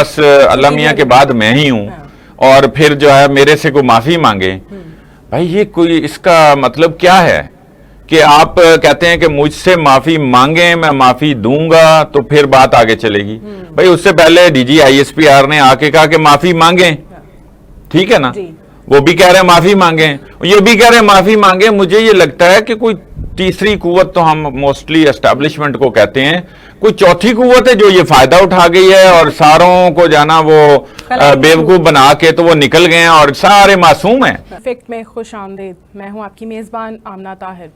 بس اللہ میاں کے بعد میں ہی ہوں اور پھر جو ہے میرے سے کوئی معافی مانگے. بھائی یہ کوئی اس کا مطلب کیا ہے کہ آپ کہتے ہیں کہ مجھ سے معافی مانگیں میں معافی دوں گا تو پھر بات آگے چلے گی. بھائی اس سے پہلے D G I S P R نے آ کے کہا کہ معافی مانگیں, ٹھیک ہے نا, وہ بھی کہہ رہے ہیں معافی مانگیں, یہ بھی کہہ رہے ہیں معافی مانگیں. مجھے یہ لگتا ہے کہ کوئی تیسری قوت تو ہم موسٹلی اسٹیبلشمنٹ کو کہتے ہیں, کوئی چوتھی قوت ہے جو یہ فائدہ اٹھا گئی ہے اور ساروں کو جانا وہ بیوقوف بنا کے تو وہ نکل گئے ہیں اور سارے معصوم ہیں. فیکٹ میں خوش آمدید, میں ہوں آپ کی میزبان آمنہ طاہر.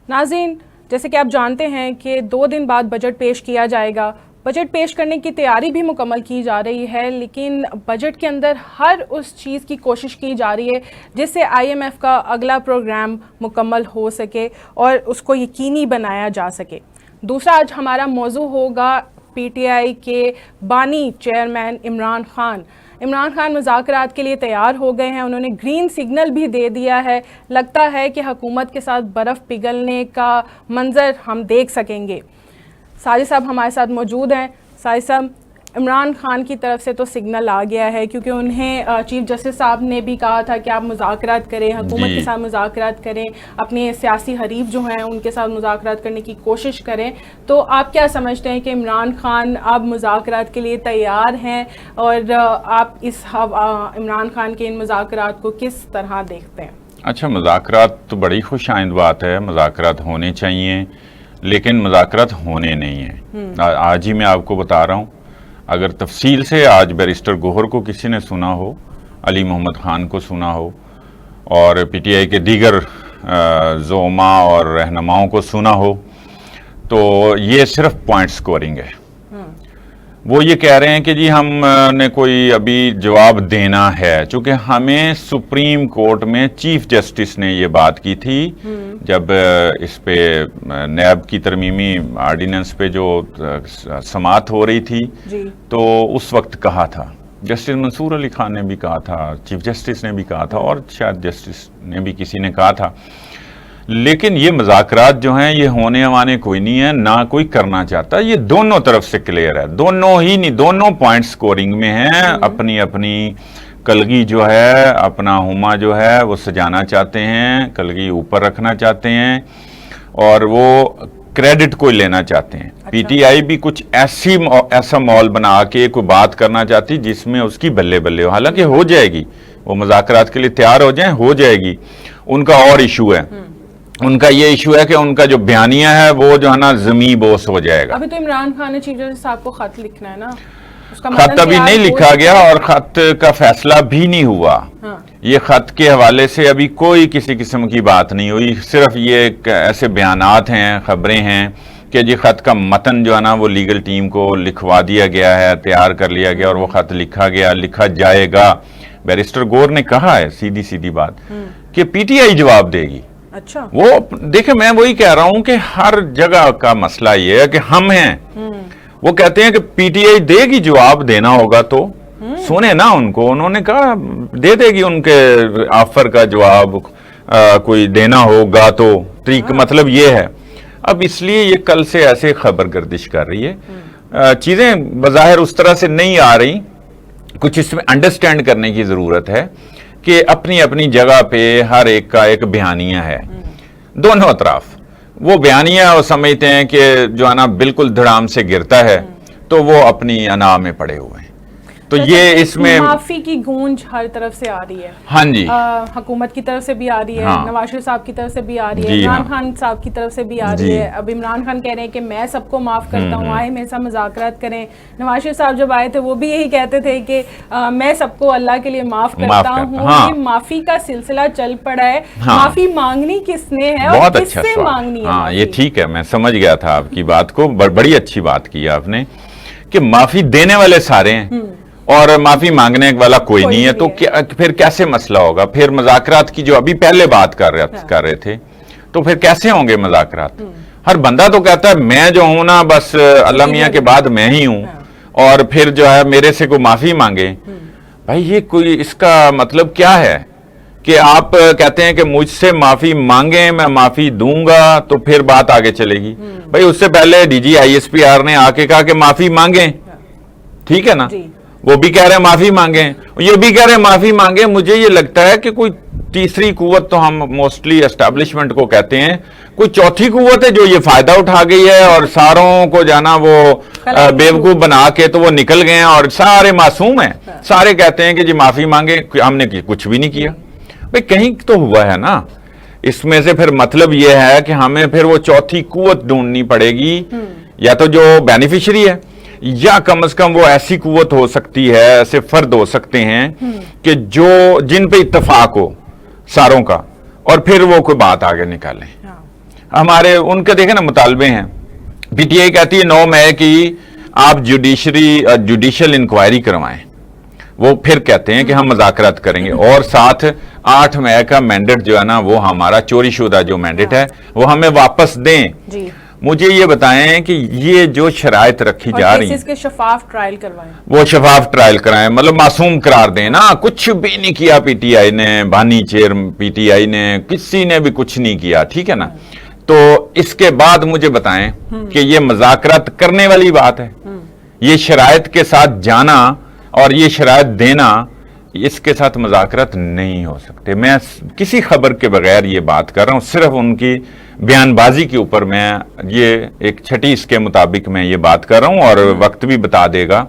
ناظرین, جیسے کہ آپ جانتے ہیں کہ 2 دن بعد بجٹ پیش کیا جائے گا. بجٹ پیش کرنے کی تیاری بھی مکمل کی جا رہی ہے, لیکن بجٹ کے اندر ہر اس چیز کی کوشش کی جا رہی ہے جس سے آئی ایم ایف کا اگلا پروگرام مکمل ہو سکے اور اس کو یقینی بنایا جا سکے. دوسرا آج ہمارا موضوع ہوگا پی ٹی آئی کے بانی چیئرمین عمران خان. عمران خان مذاکرات کے لیے تیار ہو گئے ہیں, انہوں نے گرین سگنل بھی دے دیا ہے. لگتا ہے کہ حکومت کے ساتھ برف پگھلنے کا منظر ہم دیکھ سکیں گے. ساجد صاحب ہمارے ساتھ موجود ہیں. ساجد صاحب, عمران خان کی طرف سے تو سگنل آ گیا ہے کیونکہ انہیں چیف جسٹس صاحب نے بھی کہا تھا کہ آپ مذاکرات کریں, حکومت کے ساتھ مذاکرات کریں, اپنے سیاسی حریف جو ہیں ان کے ساتھ مذاکرات کرنے کی کوشش کریں. تو آپ کیا سمجھتے ہیں کہ عمران خان اب مذاکرات کے لیے تیار ہیں, اور آپ اس عمران خان کے ان مذاکرات کو کس طرح دیکھتے ہیں؟ اچھا, مذاکرات تو بڑی خوش آئند بات ہے, مذاکرات ہونے چاہیے, لیکن مذاکرات ہونے نہیں ہیں. آج ہی میں آپ کو بتا رہا ہوں, اگر تفصیل سے آج بیرسٹر گوہر کو کسی نے سنا ہو, علی محمد خان کو سنا ہو, اور پی ٹی آئی کے دیگر زعماء اور رہنماؤں کو سنا ہو, تو یہ صرف پوائنٹ سکورنگ ہے. وہ یہ کہہ رہے ہیں کہ جی ہم نے کوئی ابھی جواب دینا ہے, چونکہ ہمیں سپریم کورٹ میں چیف جسٹس نے یہ بات کی تھی جب اس پہ نیب کی ترمیمی آرڈیننس پہ جو سماعت ہو رہی تھی, تو اس وقت کہا تھا, جسٹس منصور علی خان نے بھی کہا تھا, چیف جسٹس نے بھی کہا تھا, اور شاید جسٹس نے بھی کسی نے کہا تھا. لیکن یہ مذاکرات جو ہیں یہ ہونے وانے کوئی نہیں ہے, نہ کوئی کرنا چاہتا. یہ دونوں طرف سے کلیئر ہے, دونوں ہی نہیں, دونوں پوائنٹ سکورنگ میں ہیں. اپنی اپنی کلگی جو ہے, اپنا ہما جو ہے وہ سجانا چاہتے ہیں, کلگی اوپر رکھنا چاہتے ہیں, اور وہ کریڈٹ کوئی لینا چاہتے ہیں. پی ٹی آئی بھی کچھ ایسا ماحول بنا کے کوئی بات کرنا چاہتی جس میں اس کی بلے بلے ہو. حالانکہ ہو جائے گی, وہ مذاکرات کے لیے تیار ہو جائیں, ہو جائے گی. ان کا اور ایشو ہے, ان کا یہ ایشو ہے کہ ان کا جو بیانیہ ہے وہ جو ہے نا زمیں بوس ہو جائے گا. ابھی تو عمران خان نے چیف جسٹس صاحب کو خط لکھنا ہے نا, خط ابھی نہیں لکھا گیا اور خط کا فیصلہ بھی نہیں ہوا. یہ خط کے حوالے سے ابھی کوئی کسی قسم کی بات نہیں ہوئی, صرف یہ ایسے بیانات ہیں, خبریں ہیں کہ جی خط کا متن جو ہے نا وہ لیگل ٹیم کو لکھوا دیا گیا ہے, تیار کر لیا گیا, اور وہ خط لکھا گیا, لکھا جائے گا. بیرسٹر گور نے کہا ہے سیدھی سیدھی بات کہ پی ٹی آئی جواب دے گی. اچھا, وہ دیکھیں میں وہی کہہ رہا ہوں کہ ہر جگہ کا مسئلہ یہ ہے کہ ہم ہیں, وہ کہتے ہیں کہ پی ٹی آئی دے گی, جواب دینا ہوگا تو سنے نا ان کو. انہوں نے کہا دے دے گی ان کے آفر کا جواب, کوئی دینا ہوگا تو. مطلب یہ ہے. اب اس لیے یہ کل سے ایسے خبر گردش کر رہی ہے, چیزیں بظاہر اس طرح سے نہیں آ رہی. کچھ اس میں انڈرسٹینڈ کرنے کی ضرورت ہے کہ اپنی اپنی جگہ پہ ہر ایک کا ایک بیانیہ ہے, دونوں اطراف. وہ بیانیہ وہ سمجھتے ہیں کہ جو ہے نا بالکل دھڑام سے گرتا ہے, تو وہ اپنی انا میں پڑے ہوئے ہیں. تو یہ اس میں معافی کی گونج ہر طرف سے آ رہی ہے. ہاں جی, حکومت کی طرف سے بھی آ رہی ہے, نواز شریف صاحب کی طرف سے بھی آ رہی ہے, عمران خان صاحب کی طرف سے بھی آ رہی ہے. اب عمران خان کہہ رہے ہیں کہ میں سب کو معاف کرتا ہوں, آئے میرے ساتھ مذاکرات کریں. نواز شریف صاحب جب آئے تھے وہ بھی یہی کہتے تھے کہ میں سب کو اللہ کے لیے معاف کرتا ہوں. یہ معافی کا سلسلہ چل پڑا ہے. معافی مانگنی کس نے ہے اور کس سے مانگنی ہے؟ ہاں یہ ٹھیک ہے, میں سمجھ گیا تھا آپ کی بات کو. بڑی اچھی بات کی آپ نے کہ معافی دینے والے سارے ہیں اور معافی مانگنے والا کوئی نہیں ہے. تو پھر کیسے مسئلہ ہوگا؟ پھر مذاکرات کی جو ابھی پہلے بات کر رہے تھے, تو پھر کیسے ہوں گے مذاکرات؟ ہر بندہ تو کہتا ہے میں جو ہوں نا بس اللہ میاں کے بعد میں ہی ہوں, اور پھر جو ہے میرے سے کوئی معافی مانگے. بھائی یہ کوئی اس کا مطلب کیا ہے کہ آپ کہتے ہیں کہ مجھ سے معافی مانگیں میں معافی دوں گا تو پھر بات آگے چلے گی. بھائی اس سے پہلے D G I S P R نے آ کے کہا کہ معافی مانگیں, ٹھیک ہے نا, وہ بھی کہہ رہے ہیں معافی مانگیں, یہ بھی کہہ رہے ہیں معافی مانگیں. مجھے یہ لگتا ہے کہ کوئی تیسری قوت تو ہم موسٹلی اسٹیبلشمنٹ کو کہتے ہیں, کوئی چوتھی قوت ہے جو یہ فائدہ اٹھا گئی ہے اور ساروں کو جانا وہ بیوقوف بنا کے تو وہ نکل گئے ہیں اور سارے معصوم ہیں. سارے کہتے ہیں کہ جی معافی مانگے, ہم نے کچھ بھی نہیں کیا. بھئی کہیں تو ہوا ہے نا. اس میں سے پھر مطلب یہ ہے کہ ہمیں پھر وہ چوتھی قوت ڈھونڈنی پڑے گی, یا تو جو بینیفیشری ہے, یا کم از کم وہ ایسی قوت ہو سکتی ہے, ایسے فرد ہو سکتے ہیں کہ جو جن پہ اتفاق ہو ساروں کا, اور پھر وہ کوئی بات آگے نکالیں. ہمارے ان کے دیکھیں نا مطالبے ہیں. پی ٹی آئی کہتی ہے 9 مئی کی آپ جوڈیشل انکوائری کروائیں. وہ پھر کہتے ہیں کہ ہم مذاکرات کریں گے, اور ساتھ 8 مئی کا مینڈیٹ جو ہے نا وہ ہمارا چوری شدہ جو مینڈیٹ ہے وہ ہمیں واپس دیں. مجھے یہ بتائیں کہ یہ جو شرائط رکھی جا رہی ہیں, کے شفاف ٹرائل کروائیں, وہ شفاف ٹرائل کرائیں, مطلب معصوم قرار دیں نا. کچھ بھی نہیں کیا پی ٹی آئی نے, بانی چیئر پی ٹی آئی نے, کسی نے بھی کچھ نہیں کیا, ٹھیک ہے نا. تو اس کے بعد مجھے بتائیں کہ یہ مذاکرات کرنے والی بات ہے؟ یہ شرائط کے ساتھ جانا اور یہ شرائط دینا, اس کے ساتھ مذاکرات نہیں ہو سکتے. میں کسی خبر کے بغیر یہ بات کر رہا ہوں, صرف ان کی بیان بازی کے اوپر میں یہ ایک چھٹی اس کے مطابق میں یہ بات کر رہا ہوں, اور وقت بھی بتا دے گا.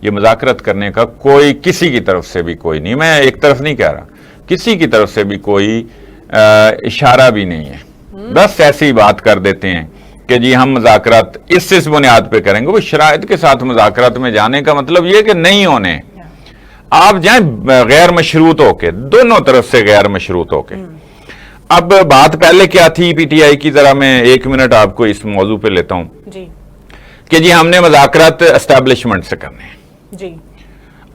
یہ مذاکرات کرنے کا کوئی کسی کی طرف سے بھی کوئی نہیں, میں ایک طرف نہیں کہہ رہا, کسی کی طرف سے بھی کوئی اشارہ بھی نہیں ہے. بس ایسی بات کر دیتے ہیں کہ جی ہم مذاکرات اس بنیاد پہ کریں گے. وہ شرائط کے ساتھ مذاکرات میں جانے کا مطلب یہ کہ نہیں ہونے. آپ جائیں غیر مشروط ہو کے, دونوں طرف سے غیر مشروط ہو کے. اب بات پہلے کیا تھی پی ٹی آئی کی, ذرا میں 1 منٹ آپ کو اس موضوع پہ لیتا ہوں کہ جی ہم نے مذاکرات اسٹیبلشمنٹ سے کرنے ہیں. جی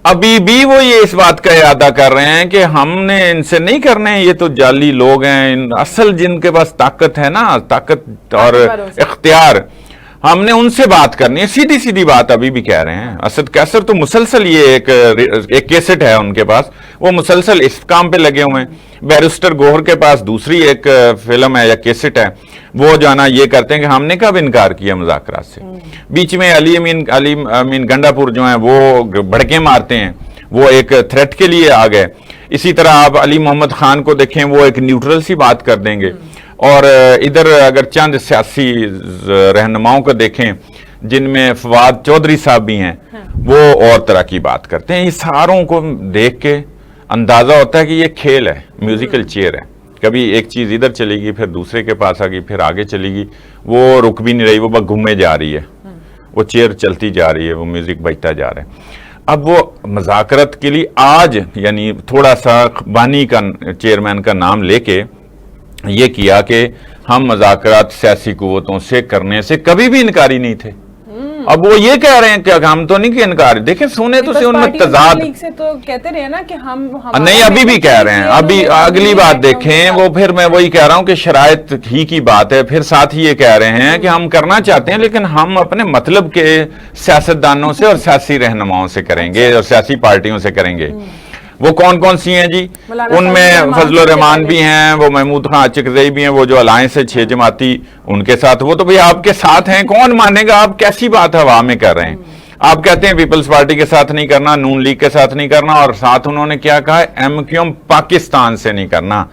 ابھی بھی وہ یہ اس بات کا ارادہ کر رہے ہیں کہ ہم نے ان سے نہیں کرنے, یہ تو جعلی لوگ ہیں. اصل جن کے پاس طاقت ہے نا, طاقت اور اختیار, ہم نے ان سے بات کرنی ہے. سیدھی سیدھی بات ابھی بھی کہہ رہے ہیں. اسد کیسر تو مسلسل یہ ایک کیسٹ ہے ان کے پاس, وہ مسلسل اس کام پہ لگے ہوئے ہیں. بیرسٹر گوہر کے پاس دوسری ایک فلم ہے یا کیسٹ ہے, وہ جو ہے نا یہ کرتے ہیں کہ ہم نے کب انکار کیا مذاکرات سے. بیچ میں علی امین گنڈا پور جو ہیں وہ بھڑکے مارتے ہیں, وہ ایک تھریٹ کے لیے آ گئے. اسی طرح آپ علی محمد خان کو دیکھیں, وہ ایک نیوٹرل سی بات کر دیں گے. اور ادھر اگر چند سیاسی رہنماؤں کو دیکھیں جن میں فواد چودھری صاحب بھی ہیں, وہ اور طرح کی بات کرتے ہیں. یہ ساروں کو دیکھ کے اندازہ ہوتا ہے کہ یہ کھیل ہے, میوزیکل چیئر ہے. کبھی ایک چیز ادھر چلے گی, پھر دوسرے کے پاس آ گئی, پھر آگے چلے گی, وہ رک بھی نہیں رہی, وہ بس گھومے جا رہی ہے, وہ چیئر چلتی جا رہی ہے, وہ میوزک بجتا جا رہا ہے. اب وہ مذاکرات کے لیے آج یعنی تھوڑا سا بانی کا چیئرمین کا نام لے کے یہ کیا کہ ہم مذاکرات سیاسی قوتوں سے کرنے سے کبھی بھی انکاری نہیں تھے. اب وہ یہ کہہ رہے ہیں کہ ہم تو نہیں کہ انکار, دیکھیں سونے تو سے ان میں تضاد تو کہتے رہے نا کہ ہم نہیں, ابھی بھی کہہ رہے ہیں. ابھی اگلی بات دیکھیں, وہ پھر میں وہی کہہ رہا ہوں کہ شرائط ہی کی بات ہے. پھر ساتھ ہی یہ کہہ رہے ہیں کہ ہم کرنا چاہتے ہیں لیکن ہم اپنے مطلب کے سیاستدانوں سے اور سیاسی رہنماؤں سے کریں گے اور سیاسی پارٹیوں سے کریں گے. وہ کون کون سی ہیں جی؟ ان میں فضل الرحمان بھی ہیں, وہ محمود خان اچکزئی بھی ہیں, وہ جو الائنس ہے 6 جماعتی ان کے ساتھ, وہ تو بھئی آپ کے ساتھ ہیں. کون مانے گا؟ آپ کیسی بات ہوا میں کر رہے ہیں. آپ کہتے ہیں پیپلز پارٹی کے ساتھ نہیں کرنا, نون لیگ کے ساتھ نہیں کرنا, اور ساتھ انہوں نے کیا کہا, ایم کیو ایم پاکستان سے نہیں کرنا.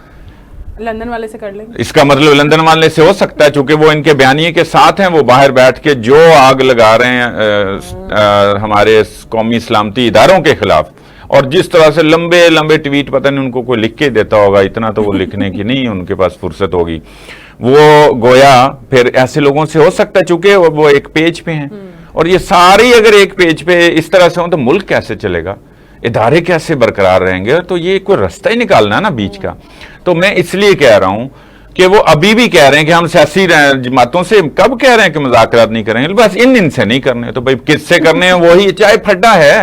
لندن والے سے کر لیں. اس کا مطلب لندن والے سے ہو سکتا ہے, چونکہ وہ ان کے بیانیے کے ساتھ ہیں. وہ باہر بیٹھ کے جو آگ لگا رہے ہیں ہمارے قومی سلامتی اداروں کے خلاف, اور جس طرح سے لمبے لمبے ٹویٹ پتہ نہیں ان کو کوئی لکھ کے دیتا ہوگا, اتنا تو وہ لکھنے کی نہیں ان کے پاس فرصت ہوگی. وہ گویا پھر ایسے لوگوں سے ہو سکتا ہے چونکہ وہ ایک پیج پہ ہیں, اور یہ ساری اگر ایک پیج پہ اس طرح سے ہوں تو ملک کیسے چلے گا, ادارے کیسے برقرار رہیں گے؟ تو یہ کوئی رستہ ہی نکالنا ہے نا بیچ کا. تو میں اس لیے کہہ رہا ہوں کہ وہ ابھی بھی کہہ رہے ہیں کہ ہم سیاسی جماعتوں سے کب کہہ رہے ہیں کہ مذاکرات نہیں کریں گے, بس ان سے نہیں کرنے. تو بھائی کس سے کرنے ہیں؟ وہی, چاہے پھڈا ہے,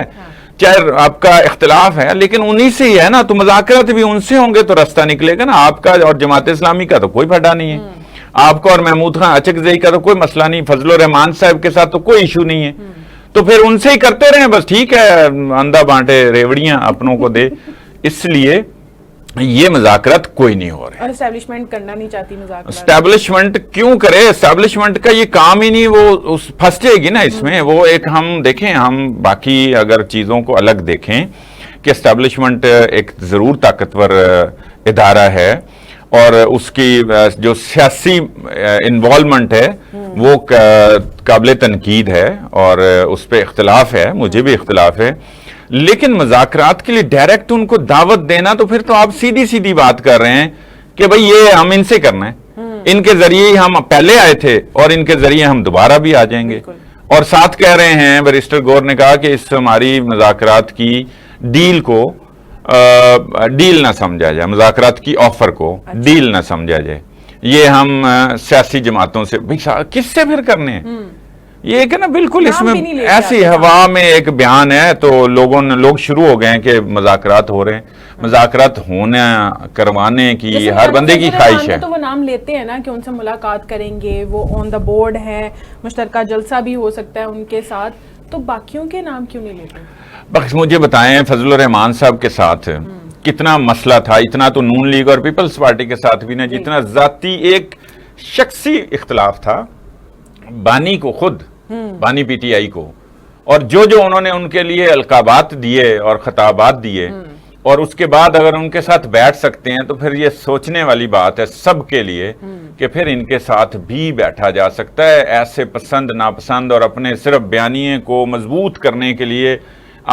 چاہے آپ کا اختلاف ہے, لیکن انہی سے ہی ہے نا. تو مذاکرات بھی ان سے ہوں گے تو رستہ نکلے گا نا. آپ کا اور جماعت اسلامی کا تو کوئی پھڈا نہیں ہے, آپ کا اور محمود خان اچکزئی کا تو کوئی مسئلہ نہیں, فضل الرحمان صاحب کے ساتھ تو کوئی ایشو نہیں ہے. تو پھر ان سے ہی کرتے رہیں, بس ٹھیک ہے, اندھا بانٹے ریوڑیاں اپنوں کو دے. اس لیے یہ مذاکرات کوئی نہیں ہو رہے. اور اسٹیبلشمنٹ کرنا نہیں چاہتی مذاکرات. اسٹیبلشمنٹ کیوں کرے؟ اسٹیبلشمنٹ کا یہ کام ہی نہیں, وہ پھنس جائے گی نا اس میں. وہ ایک ہم دیکھیں, ہم باقی اگر چیزوں کو الگ دیکھیں کہ اسٹیبلشمنٹ ایک ضرور طاقتور ادارہ ہے اور اس کی جو سیاسی انوالومنٹ ہے وہ قابل تنقید ہے اور اس پہ اختلاف ہے, مجھے بھی اختلاف ہے. لیکن مذاکرات کے لیے ڈائریکٹ ان کو دعوت دینا, تو پھر تو آپ سیدھی سیدھی بات کر رہے ہیں کہ بھئی یہ ہم ان سے کرنا ہے, ان کے ذریعے ہی ہم پہلے آئے تھے اور ان کے ذریعے ہم دوبارہ بھی آ جائیں گے. اور ساتھ کہہ رہے ہیں, بیرسٹر گور نے کہا کہ اس ہماری مذاکرات کی ڈیل کو ڈیل نہ سمجھا جائے, مذاکرات کی آفر کو ڈیل نہ سمجھا جائے. یہ ہم سیاسی جماعتوں سے کس سے پھر کرنے ہیں؟ یہ کہ نا بالکل اس میں ایسی ہوا میں ایک بیان ہے تو لوگ شروع ہو گئے ہیں کہ مذاکرات ہو رہے ہیں. مذاکرات ہونے کروانے کی ہر بندے کی خواہش ہے. تو وہ نام لیتے ہیں نا کہ ان سے ملاقات کریں گے, وہ آن دا بورڈ ہے, مشترکہ جلسہ بھی ہو سکتا ہے ان کے ساتھ, تو باقیوں کے نام کیوں نہیں لیتے؟ بس مجھے بتائیں فضل الرحمان صاحب کے ساتھ کتنا مسئلہ تھا. اتنا تو نون لیگ اور پیپلز پارٹی کے ساتھ بھی نہیں, جتنا ذاتی ایک شخصی اختلاف تھا بانی کو, خود بانی پی ٹی آئی کو, اور جو انہوں نے ان کے لیے القابات دیے اور خطابات دیے, اور اس کے بعد اگر ان کے ساتھ بیٹھ سکتے ہیں تو پھر یہ سوچنے والی بات ہے سب کے لیے کہ پھر ان کے ساتھ بھی بیٹھا جا سکتا ہے. ایسے پسند ناپسند اور اپنے صرف بیانیے کو مضبوط کرنے کے لیے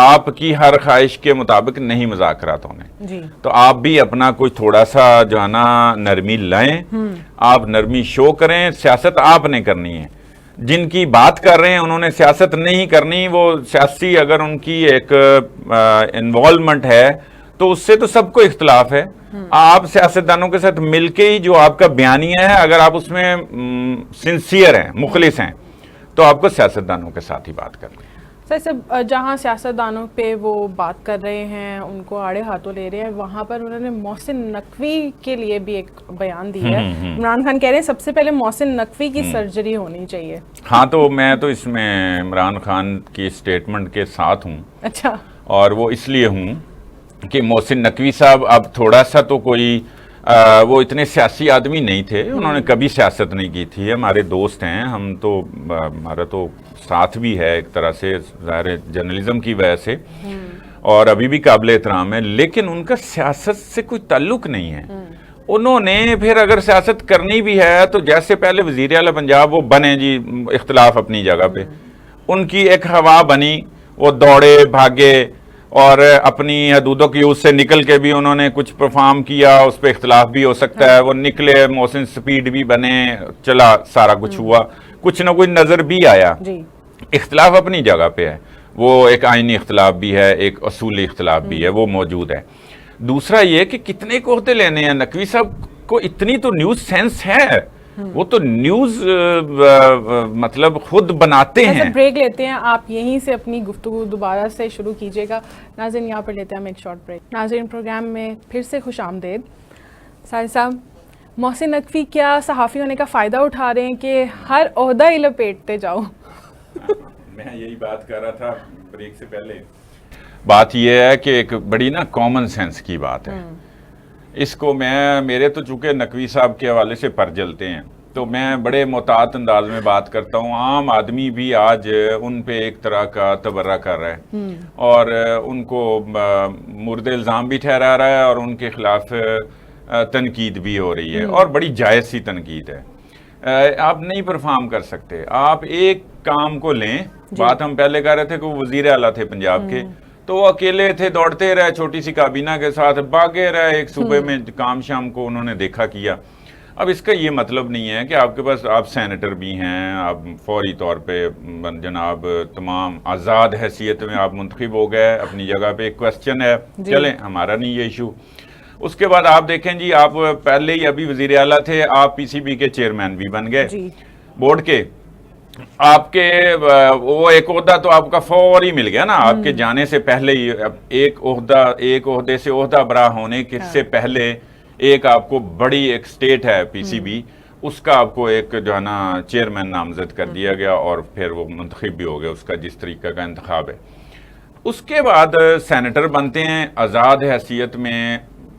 آپ کی ہر خواہش کے مطابق نہیں مذاکرات ہونے. تو آپ بھی اپنا کوئی تھوڑا سا جو ہے نا نرمی لائیں, آپ نرمی شو کریں. سیاست آپ نے کرنی ہے. جن کی بات کر رہے ہیں انہوں نے سیاست نہیں کرنی, وہ سیاسی اگر ان کی ایک انوالومنٹ ہے تو اس سے تو سب کو اختلاف ہے. آپ سیاستدانوں کے ساتھ مل کے ہی جو آپ کا بیانیہ ہے, اگر آپ اس میں سنسیئر ہیں, مخلص ہیں, تو آپ کو سیاستدانوں کے ساتھ ہی بات کرنی ہے. سر جہاں سیاستدانوں پہ وہ بات کر رہے ہیں, ان کو آڑے ہاتھوں لے رہے ہیں, وہاں پر انہوں نے محسن نقوی کے لیے بھی ایک بیان دیا ہے. عمران خان کہہ رہے ہیں سب سے پہلے محسن نقوی کی سرجری ہونی چاہیے. ہاں, تو میں تو اس میں عمران خان کی سٹیٹمنٹ کے ساتھ ہوں. اچھا. اور وہ اس لیے ہوں کہ محسن نقوی صاحب اب تھوڑا سا تو کوئی وہ اتنے سیاسی آدمی نہیں تھے, انہوں نے کبھی سیاست نہیں کی تھی. ہمارے دوست ہیں, ہم تو ہمارا تو ساتھ بھی ہے ایک طرح سے, ظاہر جرنلزم کی وجہ سے, اور ابھی بھی قابل احترام ہے. لیکن ان کا سیاست سے کوئی تعلق نہیں ہے. انہوں نے پھر اگر سیاست کرنی بھی ہے تو جیسے پہلے وزیر اعلیٰ پنجاب وہ بنے جی, اختلاف اپنی جگہ پہ, ان کی ایک ہوا بنی, وہ دوڑے بھاگے اور اپنی حدودوں کی اس سے نکل کے بھی انہوں نے کچھ پرفارم کیا. اس پہ اختلاف بھی ہو سکتا ہے, وہ نکلے, محسن سپیڈ بھی بنے, چلا سارا کچھ ہوا, کچھ نہ کچھ نظر بھی آیا. اختلاف اپنی جگہ پہ ہے, وہ ایک آئینی اختلاف بھی ہے, ایک اصولی اختلاف بھی ہے, وہ موجود ہے. دوسرا یہ کہ کتنے کو عہدے لینے ہیں. نقوی صاحب کو اتنی تو نیوز سینس ہے, وہ تو نیوز مطلب خود بناتے ہیں. بریک لیتے ہیں, آپ یہیں سے اپنی گفتگو دوبارہ سے شروع کیجیے گا. ناظرین یہاں پر لیتے ہیں ہم ایک شارٹ بریک. ناظرین پروگرام میں پھر سے خوش آمدید. ساحر صاحب, محسن نقوی کیا صحافی ہونے کا فائدہ اٹھا رہے ہیں کہ ہر عہدہ ہی لپیٹتے جاؤ؟ میں یہی بات کر رہا تھا بریک سے پہلے. بات یہ ہے کہ ایک بڑی نا کامن سینس کی بات ہے. اس کو میرے تو چونکہ نقوی صاحب کے حوالے سے پر جلتے ہیں تو میں بڑے محتاط انداز میں بات کرتا ہوں. عام آدمی بھی آج ان پہ ایک طرح کا تبرہ کر رہا ہے اور ان کو مورد الزام بھی ٹھہرا رہا ہے اور ان کے خلاف تنقید بھی ہو رہی ہے, اور بڑی جائز سی تنقید ہے. آپ نہیں پرفارم کر سکتے. آپ ایک کام کو لیں, بات ہم پہلے کہہ رہے تھے کہ وہ وزیر اعلیٰ تھے پنجاب کے, تو وہ اکیلے تھے, دوڑتے رہے چھوٹی سی کابینہ کے ساتھ, بھاگے رہے ایک صوبے میں, کام شام کو انہوں نے دیکھا کیا. اب اس کا یہ مطلب نہیں ہے کہ آپ کے پاس, آپ سینیٹر بھی ہیں, آپ فوری طور پہ جناب تمام آزاد حیثیت میں آپ منتخب ہو گئے اپنی جگہ پہ. ایک کوسچن ہے, چلیں ہمارا نہیں یہ ایشو. اس کے بعد آپ دیکھیں جی, آپ پہلے ہی ابھی وزیر اعلیٰ تھے, آپ پی سی بی کے چیئرمین بھی بن گئے بورڈ کے. آپ کے وہ ایک عہدہ تو آپ کا فوری مل گیا نا, آپ کے جانے سے پہلے ہی. ایک عہدے سے عہدہ برا ہونے کے سے پہلے ایک آپ کو بڑی ایک سٹیٹ ہے پی سی بی, اس کا آپ کو ایک جو ہے نا چیئرمین نامزد کر دیا گیا اور پھر وہ منتخب بھی ہو گیا, اس کا جس طریقہ کا انتخاب ہے. اس کے بعد سینیٹر بنتے ہیں آزاد حیثیت میں,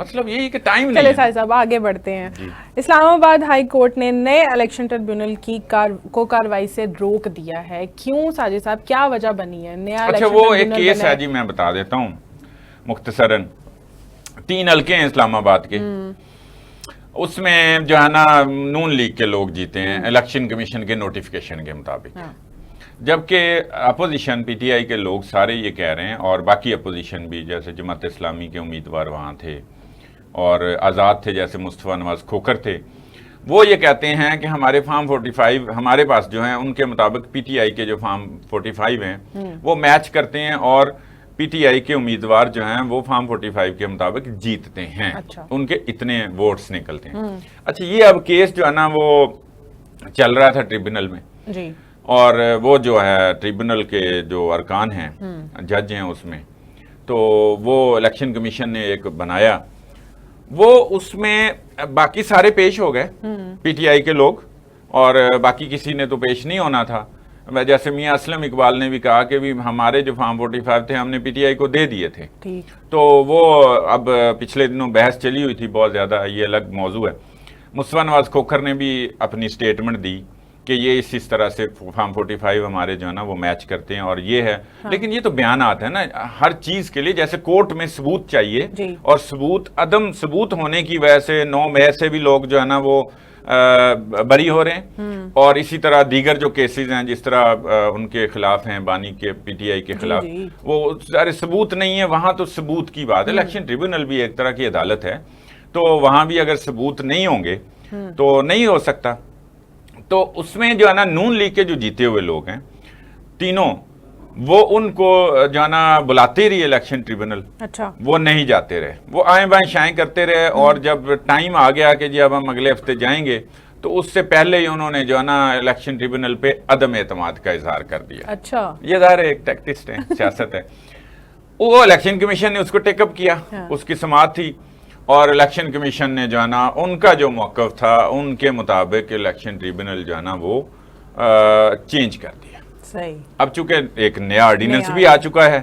مطلب یہی کہ ٹائم نہیں چلے ہے. ساحر صاحب آگے بڑھتے ہیں. اسلام آباد ہائی کورٹ نے نئے الیکشن ٹریبیونل کی کو کاروائی سے روک دیا ہے. کیوں ساجد صاحب, کیا وجہ بنی ہے؟ نیا اچھا وہ ایک کیس ہے جی, میں بتا دیتا ہوں مختصراً. 3 حلقے ہیں اسلام آباد کے, اس میں جو ہے نا نون لیگ کے لوگ جیتے ہیں الیکشن کمیشن کے نوٹیفیکیشن کے مطابق, جبکہ اپوزیشن پی ٹی آئی کے لوگ سارے یہ کہہ رہے ہیں, اور باقی اپوزیشن بھی جیسے جماعت اسلامی کے امیدوار وہاں تھے اور آزاد تھے جیسے مصطفیٰ نواز کھوکھر تھے, وہ یہ کہتے ہیں کہ ہمارے فارم 45 ہمارے پاس جو ہیں ان کے مطابق پی ٹی آئی کے جو فارم 45 ہیں وہ میچ کرتے ہیں, اور پی ٹی آئی کے امیدوار جو ہیں وہ فارم 45 کے مطابق جیتتے ہیں. ان کے اتنے ووٹس نکلتے ہیں. اچھا یہ اب کیس جو ہے نا وہ چل رہا تھا ٹریبونل میں جی, اور وہ جو ہے ٹریبونل کے جو ارکان ہیں جج ہیں اس میں, تو وہ الیکشن کمیشن نے ایک بنایا, وہ اس میں باقی سارے پیش ہو گئے پی ٹی آئی کے لوگ, اور باقی کسی نے تو پیش نہیں ہونا تھا. جیسے میاں اسلم اقبال نے بھی کہا کہ بھی ہمارے جو فارم 45 تھے ہم نے پی ٹی آئی کو دے دیے تھے, تو وہ اب پچھلے دنوں بحث چلی ہوئی تھی بہت زیادہ, یہ الگ موضوع ہے. مصطفیٰ نواز کھوکھر نے بھی اپنی سٹیٹمنٹ دی کہ یہ اس طرح سے فارم 45 ہمارے جو ہے نا وہ میچ کرتے ہیں, اور یہ ہے. لیکن یہ تو بیانات ہے نا, ہر چیز کے لیے جیسے کورٹ میں ثبوت چاہیے, اور عدم ثبوت ہونے کی وجہ سے 9 مئی سے بھی لوگ جو ہے نا وہ بری ہو رہے ہیں, اور اسی طرح دیگر جو کیسز ہیں جس طرح ان کے خلاف ہیں بانی کے پی ٹی آئی کے خلاف, وہ سارے ثبوت نہیں ہے. وہاں تو ثبوت کی بات ہے, الیکشن ٹریبونل بھی ایک طرح کی عدالت ہے, تو وہاں بھی اگر ثبوت نہیں ہوں گے تو نہیں ہو سکتا. تو اس میں جو ہے نا نون لیگ کے جو جیتے ہوئے لوگ ہیں تینوں, وہ ان کو جو ہے نا بلاتے رہی الیکشن ٹریبونل, وہ نہیں جاتے رہے, وہ آئیں بائیں شائیں کرتے رہے, اور جب ٹائم آ گیا کہ جی اب ہم اگلے ہفتے جائیں گے, تو اس سے پہلے ہی انہوں نے جو ہے نا الیکشن ٹریبونل پہ عدم اعتماد کا اظہار کر دیا. اچھا, یہ ظاہر ایک ٹیکٹسٹ ہے, سیاست ہے. وہ الیکشن کمیشن نے اس کو ٹیک اپ کیا, اس کی سماعت تھی, اور الیکشن کمیشن نے جو ہے نا ان کا جو موقف تھا ان کے مطابق الیکشن ٹریبونل جو ہے نا وہ چینج کر دیا. صحیح. اب چونکہ ایک نیا آرڈیننس بھی آ چکا ہے,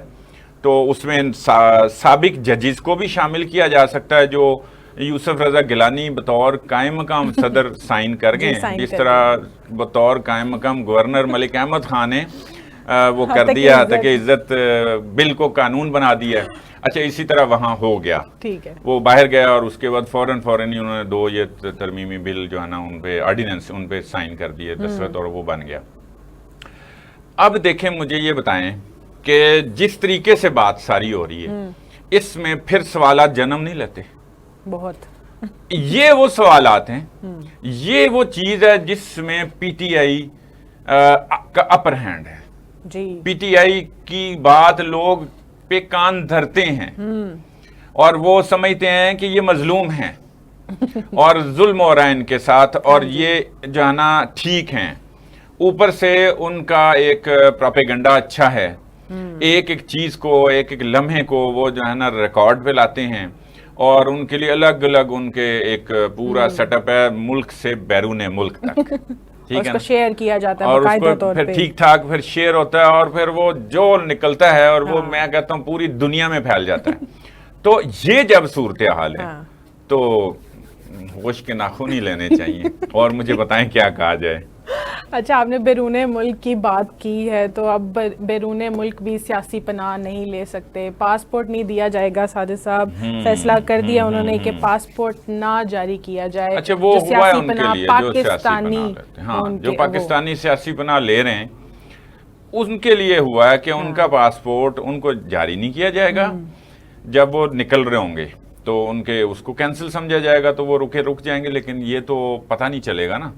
تو اس میں سابق ججز کو بھی شامل کیا جا سکتا ہے, جو یوسف رضا گیلانی بطور قائم مقام صدر سائن کر گئے, جس طرح بطور قائم مقام گورنر ملک احمد خان نے وہ کر دیا تھا کہ عزت بل کو قانون بنا دیا. اچھا اسی طرح وہاں ہو گیا, وہ باہر گیا, اور اس کے بعد فوراً ہی انہوں نے 2 یہ ترمیمی بل جو ہے نا ان پہ آرڈیننس ان پہ سائن کر دیے, دستخط, اور وہ بن گیا. اب دیکھیں مجھے یہ بتائیں کہ جس طریقے سے بات ساری ہو رہی ہے, اس میں پھر سوالات جنم نہیں لیتے؟ بہت. یہ وہ سوالات ہیں, یہ وہ چیز ہے جس میں پی ٹی آئی کا اپر ہینڈ ہے. پی ٹی آئی کی بات لوگ پہ کان دھرتے ہیں, اور وہ سمجھتے ہیں کہ یہ مظلوم ہیں اور ظلم ہو رہا ہے ان کے ساتھ, اور یہ جو ہے نا ٹھیک ہیں. اوپر سے ان کا ایک پروپیگنڈا اچھا ہے, ایک ایک چیز کو, ایک ایک لمحے کو وہ جو ہے نا ریکارڈ پہ لاتے ہیں, اور ان کے لیے الگ الگ ان کے ایک پورا سیٹ اپ ہے ملک سے بیرون ملک تک. ٹھیک ہے, شیئر کیا جاتا ہے, اور اس کو پھر ٹھیک ٹھاک پھر شیئر ہوتا ہے, اور پھر وہ جو نکلتا ہے اور وہ میں کہتا ہوں پوری دنیا میں پھیل جاتا ہے. تو یہ جب صورتحال ہے تو ہوش کے ناخن ہی لینے چاہیے, اور مجھے بتائیں کیا کہا جائے. اچھا, آپ نے بیرون ملک کی بات کی ہے, تو اب بیرون ملک بھی سیاسی پناہ نہیں لے سکتے, پاسپورٹ نہیں دیا جائے گا. ساجد صاحب فیصلہ کر دیا انہوں نے کہ پاسپورٹ نہ جاری کیا جائے. اچھا, وہ ہوا ہے ان کے لیے پاکستانی, ہاں جو پاکستانی سیاسی پناہ لے رہے ہیں ان کے لیے ہوا ہے کہ ان کا پاسپورٹ ان کو جاری نہیں کیا جائے گا. جب وہ نکل رہے ہوں گے تو ان کے اس کو کینسل سمجھا جائے گا, تو وہ رک جائیں گے. لیکن یہ تو پتہ نہیں چلے گا نا.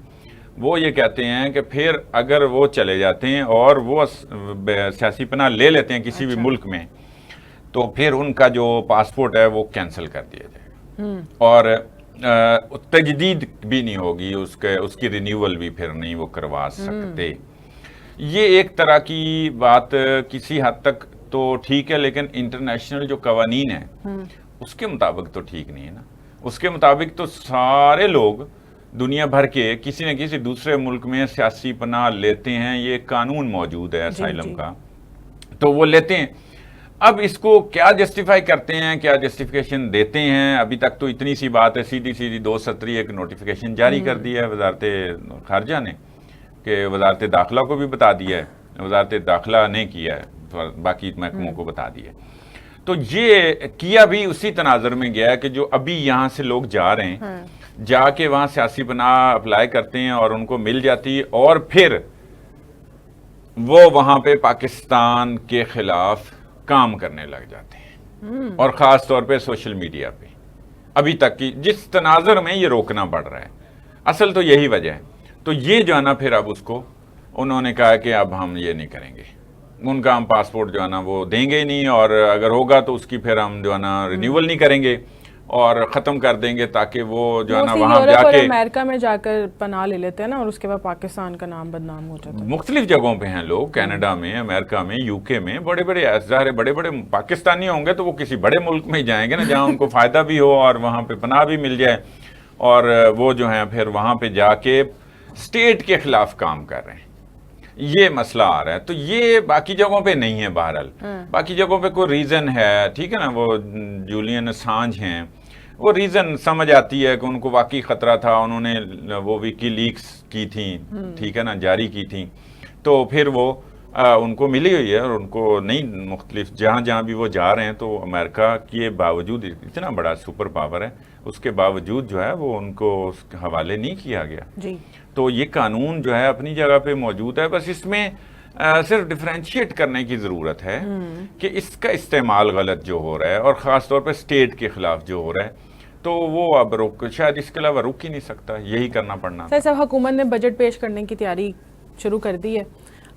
وہ یہ کہتے ہیں کہ پھر اگر وہ چلے جاتے ہیں اور وہ سیاسی پناہ لے لیتے ہیں کسی بھی ملک میں, تو پھر ان کا جو پاسپورٹ ہے وہ کینسل کر دیا جائے گا, اور تجدید بھی نہیں ہوگی, اس کی رینیول بھی پھر نہیں وہ کروا سکتے. یہ ایک طرح کی بات کسی حد تک تو ٹھیک ہے, لیکن انٹرنیشنل جو قوانین ہیں اس کے مطابق تو ٹھیک نہیں ہے نا. اس کے مطابق تو سارے لوگ دنیا بھر کے کسی نہ کسی دوسرے ملک میں سیاسی پناہ لیتے ہیں, یہ قانون موجود ہے اسائلم کا, تو وہ لیتے ہیں. اب اس کو کیا جسٹیفائی کرتے ہیں, کیا جسٹیفیکیشن دیتے ہیں؟ ابھی تک تو اتنی سی بات ہے, سیدھی 2 سطری ایک نوٹیفیکیشن جاری کر دی ہے وزارت خارجہ نے, کہ وزارت داخلہ کو بھی بتا دیا ہے, وزارت داخلہ نے کیا ہے, باقی محکموں کو بتا دیا ہے. تو یہ کیا بھی اسی تناظر میں گیا ہے کہ جو ابھی یہاں سے لوگ جا رہے ہیں, جا کے وہاں سیاسی پناہ اپلائی کرتے ہیں اور ان کو مل جاتی ہے, اور پھر وہ وہاں پہ پاکستان کے خلاف کام کرنے لگ جاتے ہیں, اور خاص طور پہ سوشل میڈیا پہ. ابھی تک کی جس تناظر میں یہ روکنا پڑ رہا ہے, اصل تو یہی وجہ ہے. تو یہ جو ہے نا پھر اب اس کو انہوں نے کہا کہ اب ہم یہ نہیں کریں گے, ان کا ہم پاسپورٹ جو ہے نا وہ دیں گے نہیں, اور اگر ہوگا تو اس کی پھر ہم جو ہے نا رینیول نہیں کریں گے اور ختم کر دیں گے, تاکہ وہ جو ہے نا وہاں جا کے امریکہ میں جا کر پناہ لے لیتے ہیں نا, اور اس کے بعد پاکستان کا نام بدنام ہو جاتا ہے. مختلف جگہوں پہ ہیں لوگ, کینیڈا میں, امریکہ میں, یو کے میں, بڑے بڑے پاکستانی ہوں گے تو وہ کسی بڑے ملک میں ہی جائیں گے نا جہاں ان کو فائدہ بھی ہو اور وہاں پہ پناہ بھی مل جائے, اور وہ جو ہیں پھر وہاں پہ جا کے اسٹیٹ کے خلاف کام کر رہے ہیں. یہ مسئلہ آ رہا ہے. تو یہ باقی جگہوں پہ نہیں ہے, بہرحال باقی جگہوں پہ کوئی ریزن ہے, ٹھیک ہے نا, وہ جولین اسانج ہیں, وہ ریزن سمجھ آتی ہے کہ ان کو واقعی خطرہ تھا, انہوں نے وہ ویکی لیکس کی تھیں, ٹھیک ہے نا, جاری کی تھیں, تو پھر وہ ان کو ملی ہوئی ہے, اور ان کو نہیں, مختلف جہاں بھی وہ جا رہے ہیں تو امریکہ کے باوجود, اتنا بڑا سپر پاور ہے, اس کے باوجود جو ہے وہ ان کو اس کے حوالے نہیں کیا گیا. جی. تو یہ قانون جو ہے اپنی جگہ پہ موجود ہے, بس اس میں صرف ڈیفرینشیٹ کرنے کی ضرورت ہے کہ اس کا استعمال غلط جو ہو رہا ہے, اور خاص طور پہ اسٹیٹ کے خلاف جو ہو رہا ہے, تو وہ اب شاید اس کے علاوہ رک ہی نہیں سکتا, یہی کرنا پڑنا. سر صاحب, حکومت نے بجٹ پیش کرنے کی تیاری شروع کر دی ہے.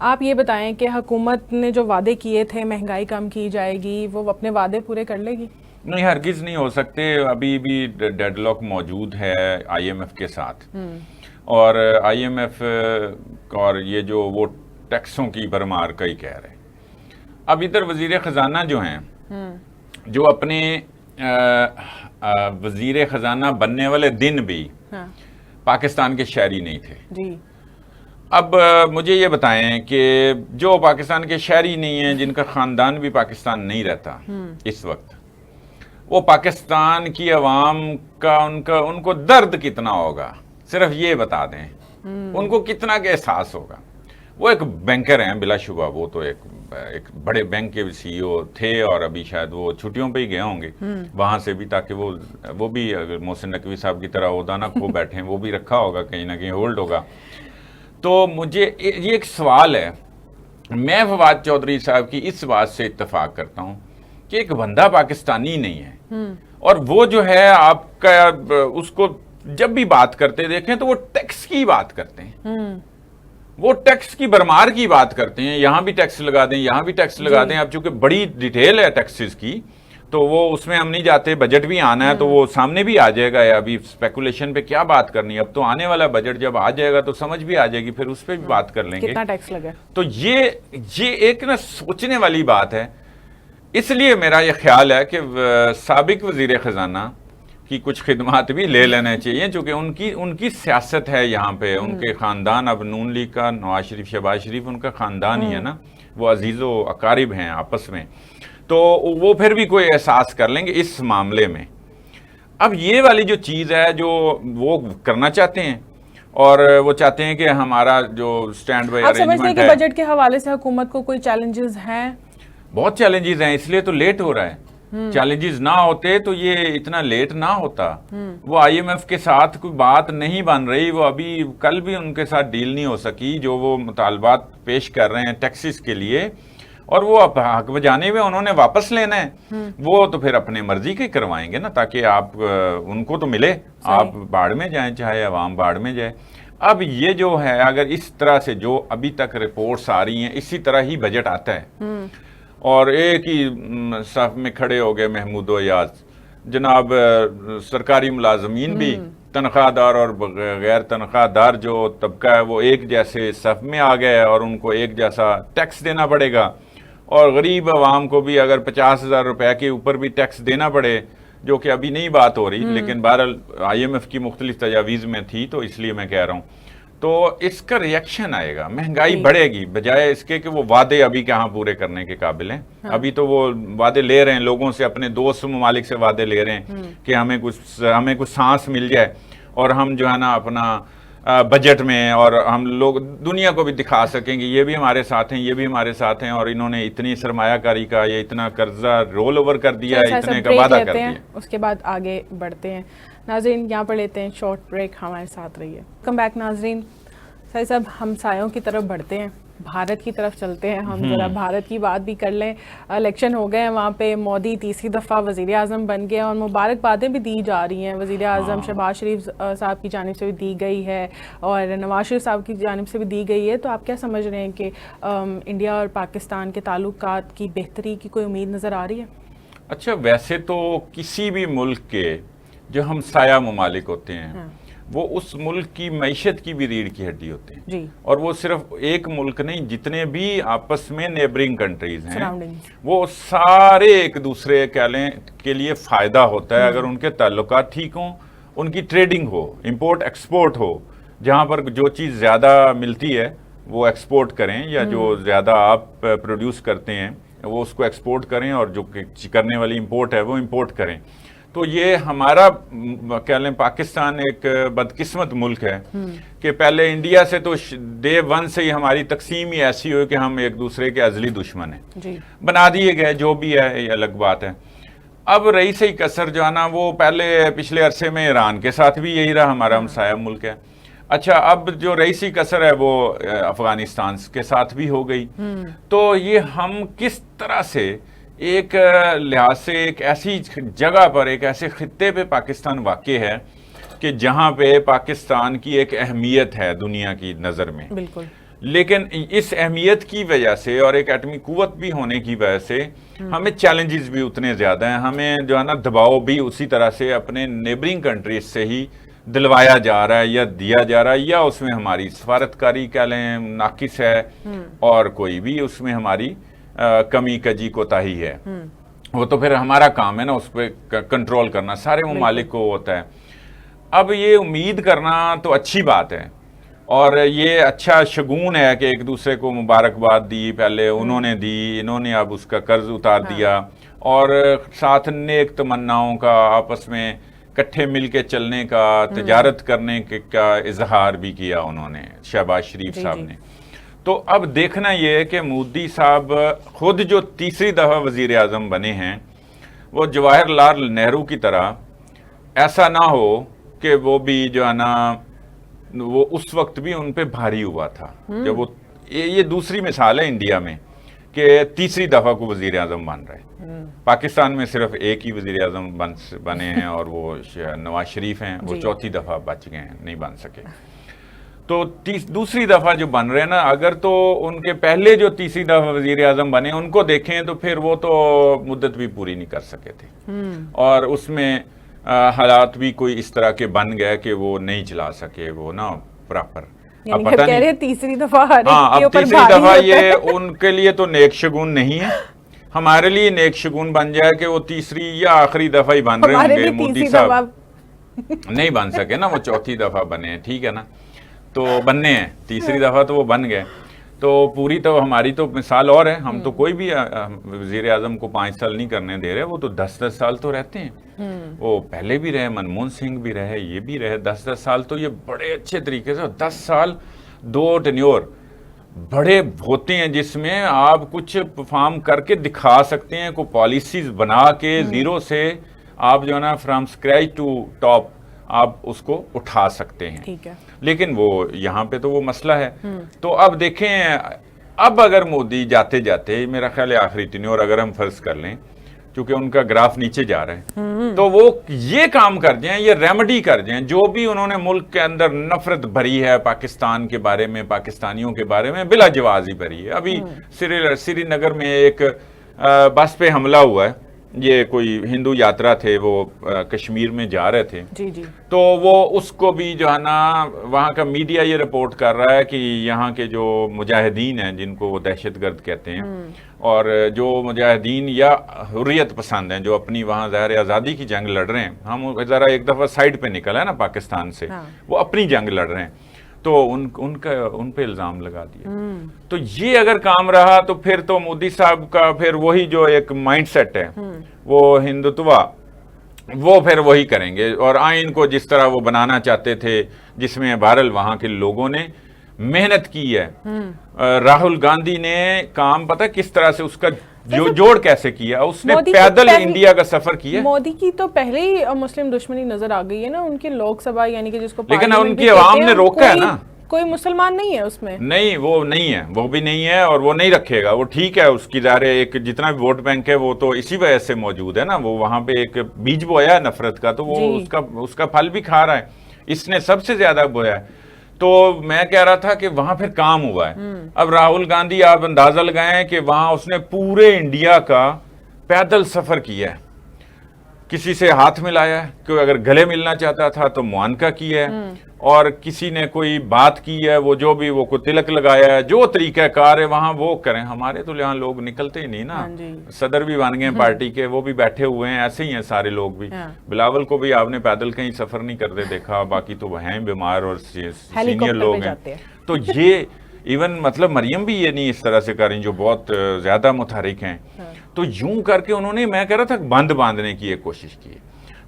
آپ یہ بتائیں کہ حکومت نے جو وعدے کیے تھے, مہنگائی کم کی جائے گی, وہ اپنے وعدے پورے کر لے گی؟ نہیں, ہرگز نہیں ہو سکتے. ابھی بھی ڈیڈ لاک موجود ہے آئی ایم ایف کے ساتھ, اور آئی ایم ایف اور یہ جو وہ ٹیکسوں کی بھرمار کا ہی کہہ رہے ہیں. اب ادھر وزیر خزانہ جو ہیں, جو اپنے وزیر خزانہ بننے والے دن بھی پاکستان کے شہری نہیں تھے. جی. اب مجھے یہ بتائیں کہ جو پاکستان کے شہری نہیں ہیں, جن کا خاندان بھی پاکستان نہیں رہتا اس وقت, وہ پاکستان کی عوام کا ان کو درد کتنا ہوگا, صرف یہ بتا دیں, ان کو کتنا کا احساس ہوگا. وہ ایک بینکر ہیں بلا شبہ, وہ تو ایک بڑے بینک کے سی ای او تھے, اور ابھی شاید وہ چھٹیوں پہ ہی گئے ہوں گے وہاں سے بھی, تاکہ وہ بھی اگر محسن نقوی صاحب کی طرح عہدہ نہ کھو بیٹھیں, وہ بھی رکھا ہوگا کہیں نہ کہیں, ہولڈ ہوگا. تو مجھے یہ ایک سوال ہے, میں فواد چودھری صاحب کی اس بات سے اتفاق کرتا ہوں کہ ایک بندہ پاکستانی نہیں ہے, اور وہ جو ہے آپ کا اس کو جب بھی بات کرتے دیکھیں تو وہ ٹیکس کی بات کرتے ہیں, وہ ٹیکس کی بھرمار کی بات کرتے ہیں, یہاں بھی ٹیکس لگا دیں, یہاں بھی ٹیکس لگا دیں. اب چونکہ بڑی ڈیٹیل ہے ٹیکسز کی, تو وہ اس میں ہم نہیں جاتے, بجٹ بھی آنا ہے تو وہ سامنے بھی آ جائے گا. ابھی اسپیکولیشن پہ کیا بات کرنی ہے, اب تو آنے والا بجٹ جب آ جائے گا تو سمجھ بھی آ جائے گی, پھر اس پہ بھی بات کر لیں گے کتنا ٹیکس لگا. تو یہ ایک نا سوچنے والی بات ہے. اس لیے میرا یہ خیال ہے کہ سابق وزیر خزانہ کی کچھ خدمات بھی لے لینے چاہیے, چونکہ ان کی سیاست ہے یہاں پہ, ان کے خاندان, اب نون لیگ کا نواز شریف, شہباز شریف ان کا خاندان ہی ہے نا, وہ عزیز و اقارب ہیں آپس میں, تو وہ پھر بھی کوئی احساس کر لیں گے اس معاملے میں. اب یہ والی جو چیز ہے جو وہ کرنا چاہتے ہیں, اور وہ چاہتے ہیں کہ ہمارا جو سٹینڈ بائی ارینجمنٹ ہے. آپ سمجھتے ہیں کہ بجٹ کے حوالے سے حکومت کو کوئی چیلنجز ہیں؟ بہت چیلنجز ہیں, اس لیے تو لیٹ ہو رہا ہے. چیلنجز نہ ہوتے تو یہ اتنا لیٹ نہ ہوتا. وہ آئی ایم ایف کے ساتھ کوئی بات نہیں بن رہی, وہ ابھی کل بھی ان کے ساتھ ڈیل نہیں ہو سکی, جو وہ مطالبات پیش کر رہے ہیں ٹیکسز کے لیے, اور وہ حق بجانے میں انہوں نے واپس لینا ہے. وہ تو پھر اپنے مرضی کے کروائیں گے نا, تاکہ آپ ان کو تو ملے, آپ باڑ میں جائیں, چاہے عوام باڑ میں جائے. اب یہ جو ہے, اگر اس طرح سے جو ابھی تک رپورٹس آ رہی ہیں, اسی طرح ہی بجٹ آتا ہے, اور ایک ہی صف میں کھڑے ہو گئے محمود و ایاز, جناب سرکاری ملازمین بھی, تنخواہ دار اور غیر تنخواہ دار جو طبقہ ہے وہ ایک جیسے صف میں آ گئے, اور ان کو ایک جیسا ٹیکس دینا پڑے گا. اور غریب عوام کو بھی اگر 50,000 روپے کے اوپر بھی ٹیکس دینا پڑے, جو کہ ابھی نہیں بات ہو رہی, لیکن بہرحال آئی ایم ایف کی مختلف تجاویز میں تھی, تو اس لیے میں کہہ رہا ہوں. تو اس کا ریئیکشن آئے گا, مہنگائی بڑھے گی, بجائے اس کے کہ وہ وعدے ابھی کہاں پورے کرنے کے قابل ہیں. ابھی تو وہ وعدے لے رہے ہیں لوگوں سے, اپنے دوست ممالک سے وعدے لے رہے ہیں کہ ہمیں کچھ سانس مل جائے اور ہم جو ہے نا اپنا بجٹ میں, اور ہم لوگ دنیا کو بھی دکھا سکیں گے یہ بھی ہمارے ساتھ ہیں, یہ بھی ہمارے ساتھ ہیں, اور انہوں نے اتنی سرمایہ کاری کا یا اتنا قرضہ رول اوور کر دیا, اتنے کا وعدہ کر دیا. اس کے بعد آگے بڑھتے ہیں. ناظرین یہاں پر لیتے ہیں شارٹ بریک, ہمارے ساتھ رہیے. کم بیک ناظرین. سر صاحب ہمسایوں کی طرف بڑھتے ہیں, بھارت کی طرف چلتے ہیں. ہم ذرا بھارت کی بات بھی کر لیں. الیکشن ہو گئے ہیں وہاں پہ, مودی تیسری دفعہ وزیر اعظم بن گئے اور مبارکبادیں بھی دی جا رہی ہیں. وزیر اعظم شہباز شریف صاحب کی جانب سے بھی دی گئی ہے اور نواز شریف صاحب کی جانب سے بھی دی گئی ہے. تو آپ کیا سمجھ رہے ہیں کہ انڈیا اور پاکستان کے تعلقات کی بہتری کی کوئی امید نظر آ رہی ہے؟ اچھا, ویسے تو کسی بھی ملک کے جو ہمسایہ ممالک ہوتے ہیں وہ اس ملک کی معیشت کی بھی ریڑھ کی ہڈی ہوتے ہیں جی. اور وہ صرف ایک ملک نہیں, جتنے بھی آپس میں نیبرنگ کنٹریز ہیں وہ سارے ایک دوسرے کے لیے فائدہ ہوتا ہے اگر ان کے تعلقات ٹھیک ہوں, ان کی ٹریڈنگ ہو, امپورٹ ایکسپورٹ ہو, جہاں پر جو چیز زیادہ ملتی ہے وہ ایکسپورٹ کریں, یا جو زیادہ آپ پروڈیوس کرتے ہیں وہ اس کو ایکسپورٹ کریں, اور جو کرنے والی امپورٹ ہے وہ امپورٹ کریں. تو یہ ہمارا کہہ لیں پاکستان ایک بدقسمت ملک ہے کہ پہلے انڈیا سے تو ڈے ون سے ہی ہماری تقسیم ہی ایسی ہوئی کہ ہم ایک دوسرے کے ازلی دشمن ہیں, بنا دیے گئے, جو بھی ہے یہ الگ بات ہے. اب رئیس کثر جو ہے نا وہ پچھلے عرصے میں ایران کے ساتھ بھی یہی رہا, ہمارا ہمسایہ ملک ہے. اچھا, اب جو رئیسی کثر ہے وہ افغانستان کے ساتھ بھی ہو گئی. تو یہ ہم کس طرح سے ایک لحاظ سے ایک ایسی جگہ پر, ایک ایسے خطے پہ پاکستان واقع ہے کہ جہاں پہ پاکستان کی ایک اہمیت ہے دنیا کی نظر میں, بالکل, لیکن اس اہمیت کی وجہ سے اور ایک ایٹمی قوت بھی ہونے کی وجہ سے ہمیں چیلنجز بھی اتنے زیادہ ہیں. ہمیں جو ہے نا دباؤ بھی اسی طرح سے اپنے نیبرنگ کنٹریز سے ہی دلوایا جا رہا ہے یا دیا جا رہا ہے, یا اس میں ہماری سفارتکاری کہہ لیں ناقص ہے, اور کوئی بھی اس میں ہماری کمی کجی کوتاہی ہے. وہ تو پھر ہمارا کام ہے نا اس پہ کنٹرول کرنا, سارے ممالک کو ہوتا ہے. اب یہ امید کرنا تو اچھی بات ہے, اور یہ اچھا شگون ہے کہ ایک دوسرے کو مبارکباد دی, پہلے انہوں نے دی, انہوں نے اب اس کا قرض اتار دیا, اور ساتھ نیک تمناؤں کا, آپس میں کٹھے مل کے چلنے کا, تجارت کرنے کا اظہار بھی کیا انہوں نے, شہباز شریف صاحب نے. تو اب دیکھنا یہ ہے کہ مودی صاحب خود جو تیسری دفعہ وزیر اعظم بنے ہیں وہ جواہر لال نہرو کی طرح ایسا نہ ہو کہ وہ بھی جو ہے نا وہ اس وقت بھی ان پہ بھاری ہوا تھا. جب وہ یہ دوسری مثال ہے انڈیا میں کہ تیسری دفعہ کو وزیر اعظم بن رہے. پاکستان میں صرف ایک ہی وزیر اعظم بنے ہیں اور وہ نواز شریف ہیں, وہ چوتھی دفعہ بچ گئے ہیں, نہیں بن سکے. تو دوسری دفعہ جو بن رہے ہیں نا, اگر تو ان کے پہلے جو تیسری دفعہ وزیر اعظم بنے ان کو دیکھیں تو پھر وہ تو مدت بھی پوری نہیں کر سکے تھے, اور اس میں حالات بھی کوئی اس طرح کے بن گئے کہ وہ نہیں چلا سکے وہ نا پراپر. اب پتہ نہیں تیسری دفعہ, اب تیسری دفعہ یہ ان کے لیے تو نیک شگون نہیں ہے. ہمارے لیے نیک شگون بن جائے کہ وہ تیسری یا آخری دفعہ ہی بن رہے ہوں گے. مودی صاحب نہیں بن سکے نا, وہ چوتھی دفعہ بنے, ٹھیک ہے نا, تو بننے ہیں, تیسری دفعہ تو وہ بن گئے. تو پوری تو ہماری تو مثال اور ہے, ہم تو کوئی بھی وزیر اعظم کو 5 سال نہیں کرنے دے رہے, وہ تو 10 سال تو رہتے ہیں. وہ پہلے بھی رہے, منموہن سنگھ بھی رہے, یہ بھی رہے 10 سال, تو یہ بڑے اچھے طریقے سے 10 سال 2 ٹینیور بڑے ہوتے ہیں جس میں آپ کچھ پرفارم کر کے دکھا سکتے ہیں, کوئی پالیسیز بنا کے زیرو سے آپ جو ہے نا فرام اسکریچ ٹو ٹاپ آپ اس کو اٹھا سکتے ہیں. ٹھیک ہے, لیکن وہ یہاں پہ تو وہ مسئلہ ہے. تو اب دیکھیں, اب اگر مودی جاتے جاتے میرا خیال ہے آخری ٹینیور اگر ہم فرض کر لیں, چونکہ ان کا گراف نیچے جا رہا ہے, تو وہ یہ کام کر جائیں, یہ ریمیڈی کر جائیں جو بھی انہوں نے ملک کے اندر نفرت بھری ہے پاکستان کے بارے میں, پاکستانیوں کے بارے میں بلا جواز ہی بھری ہے. ابھی سری نگر میں ایک بس پہ حملہ ہوا ہے, یہ کوئی ہندو یاترا تھے, وہ کشمیر میں جا رہے تھے, تو وہ اس کو بھی جو ہے نا وہاں کا میڈیا یہ رپورٹ کر رہا ہے کہ یہاں کے جو مجاہدین ہیں جن کو وہ دہشت گرد کہتے ہیں, اور جو مجاہدین یا حریت پسند ہیں جو اپنی وہاں ظاہر آزادی کی جنگ لڑ رہے ہیں, ہم ذرا ایک دفعہ سائڈ پہ نکل ہے نا پاکستان سے, وہ اپنی جنگ لڑ رہے ہیں, تو ان پہ الزام لگا دیا. تو یہ اگر کام رہا تو پھر تو مودی صاحب کا پھر وہی جو ایک مائنڈ سیٹ ہے وہ ہندوتوا، وہ پھر وہی کریں گے، اور آئین کو جس طرح وہ بنانا چاہتے تھے، جس میں بہرحال وہاں کے لوگوں نے محنت کی ہے. راہل گاندھی نے کام پتہ کس طرح سے اس کا جوڑ کیسے کیا، اس نے پیدل انڈیا کا سفر کیا. مودی کی تو پہلے ہی مسلم دشمنی نظر آ گئی ہے نا، ان کی لوک سبھا یعنی کہ جس کو لیکن ان کی عوام نے روکا ہے نا، کوئی مسلمان نہیں ہے اس میں. نہیں، وہ نہیں ہے، وہ بھی نہیں ہے، اور وہ نہیں رکھے گا. وہ ٹھیک ہے، اس کی ظاہر ایک جتنا بھی ووٹ بینک ہے وہ تو اسی وجہ سے موجود ہے نا، وہ وہاں پہ ایک بیج بویا ہے نفرت کا، تو وہ اس کا پھل بھی کھا رہا ہے. اس نے سب سے زیادہ بویا ہے. تو میں کہہ رہا تھا کہ وہاں پھر کام ہوا ہے. اب راہل گاندھی آپ اندازہ لگائیں کہ وہاں اس نے پورے انڈیا کا پیدل سفر کیا ہے، کسی سے ہاتھ ملایا ہے، کوئی اگر گلے ملنا چاہتا تھا تو معانقہ کیا ہے، اور کسی نے کوئی بات کی ہے، وہ جو بھی وہ کو تلک لگایا ہے، جو طریقہ کار ہے وہاں وہ کریں. ہمارے تو یہاں لوگ نکلتے ہی نہیں نا، صدر بھی بن گئے پارٹی کے، وہ بھی بیٹھے ہوئے ہیں، ایسے ہی ہیں سارے لوگ بھی. بلاول کو بھی آپ نے پیدل کہیں سفر نہیں کرتے دیکھا، باقی تو وہ ہیں بیمار اور سینئر لوگ ہیں. تو یہ ایون مطلب مریم بھی یہ نہیں اس طرح سے کریں جو بہت زیادہ متحرک ہیں. تو یوں کر کے انہوں نے، میں کہہ رہا تھا، بند باندھنے کی ایک کوشش کی.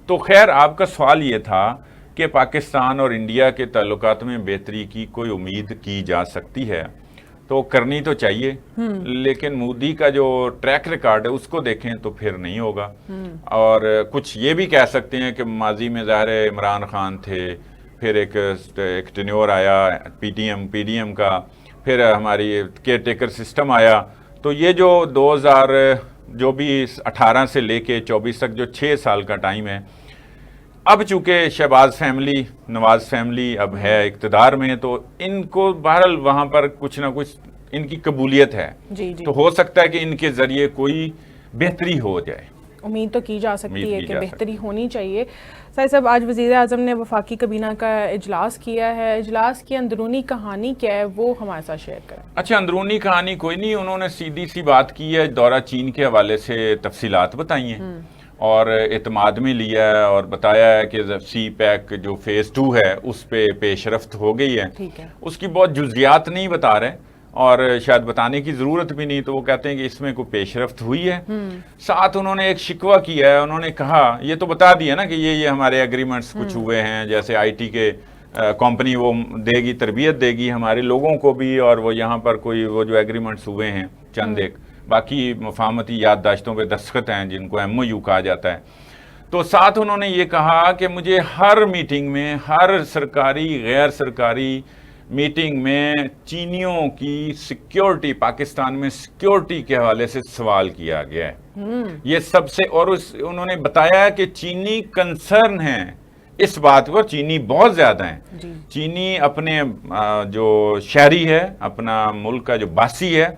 تو خیر آپ کا سوال یہ تھا کہ پاکستان اور انڈیا کے تعلقات میں بہتری کی کوئی امید کی جا سکتی ہے، تو کرنی تو چاہیے، لیکن مودی کا جو ٹریک ریکارڈ ہے اس کو دیکھیں تو پھر نہیں ہوگا. اور کچھ یہ بھی کہہ سکتے ہیں کہ ماضی میں ظاہر عمران خان تھے، پھر ایک ٹینیور آیا پی ڈی ایم کا، پھر ہماری کیئر ٹیکر سسٹم آیا. تو یہ جو 2018 سے لے کے 24 تک جو 6 سال کا ٹائم ہے، اب چونکہ شہباز فیملی، نواز فیملی اب ہے اقتدار میں، تو ان کو بہرحال وہاں پر کچھ نہ کچھ ان کی قبولیت ہے. تو ہو سکتا ہے کہ ان کے ذریعے کوئی بہتری ہو جائے. امید تو کی جا سکتی ہے کہ بہتری ہونی چاہیے. سائی صاحب، آج وزیر اعظم نے وفاقی کابینہ کا اجلاس کیا ہے، اجلاس کی اندرونی کہانی کیا ہے وہ ہمارے ساتھ شیئر کریں. اچھا، اندرونی کہانی کوئی نہیں، انہوں نے سیدھی سی بات کی ہے، دورہ چین کے حوالے سے تفصیلات بتائی ہیں اور اعتماد میں لیا ہے، اور بتایا ہے کہ سی پیک جو فیز 2 ہے اس پہ پیش رفت ہو گئی ہے. اس کی بہت جزیات نہیں بتا رہے، اور شاید بتانے کی ضرورت بھی نہیں، تو وہ کہتے ہیں کہ اس میں کوئی پیش رفت ہوئی ہے. ساتھ انہوں نے ایک شکوہ کیا ہے، انہوں نے کہا، یہ تو بتا دیا نا کہ یہ ہمارے ایگریمنٹس کچھ ہوئے ہیں، جیسے آئی ٹی کے کمپنی وہ دے گی، تربیت دے گی ہمارے لوگوں کو بھی، اور وہ یہاں پر کوئی وہ جو ایگریمنٹس ہوئے ہیں چند ایک، باقی مفاہمتی یادداشتوں پہ دستخط ہیں جن کو ایم او یو کہا جاتا ہے. تو ساتھ انہوں نے یہ کہا کہ مجھے ہر میٹنگ میں، ہر سرکاری غیر سرکاری میٹنگ میں چینیوں کی سیکیورٹی، پاکستان میں سیکیورٹی کے حوالے سے سوال کیا گیا ہے. یہ سب سے، اور انہوں نے بتایا کہ چینی کنسرن ہیں اس بات پر، چینی بہت زیادہ ہیں. چینی اپنے جو شہری ہے، اپنا ملک کا جو باسی ہے،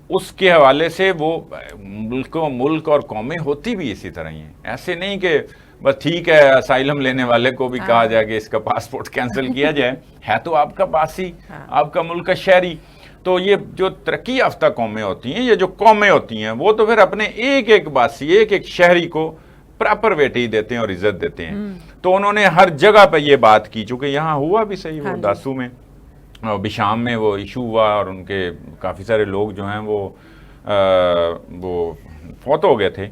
اس کے حوالے سے وہ ملک اور قومیں ہوتی بھی اسی طرح ہی ہیں. ایسے نہیں کہ بس ٹھیک ہے اسائلم لینے والے کو بھی کہا جائے کہ اس کا پاسپورٹ کینسل کیا جائے، ہے تو آپ کا باسی، آپ کا ملک کا شہری. تو یہ جو ترقی یافتہ قومیں ہوتی ہیں، یہ جو قومیں ہوتی ہیں، وہ تو پھر اپنے ایک باسی، ایک شہری کو پراپر ویٹی دیتے ہیں اور عزت دیتے ہیں. تو انہوں نے ہر جگہ پہ یہ بات کی، چونکہ یہاں ہوا بھی صحیح، وہ داسو میں، بشام میں وہ ایشو ہوا، اور ان کے کافی سارے لوگ جو ہیں وہ فوت ہو گئے تھے،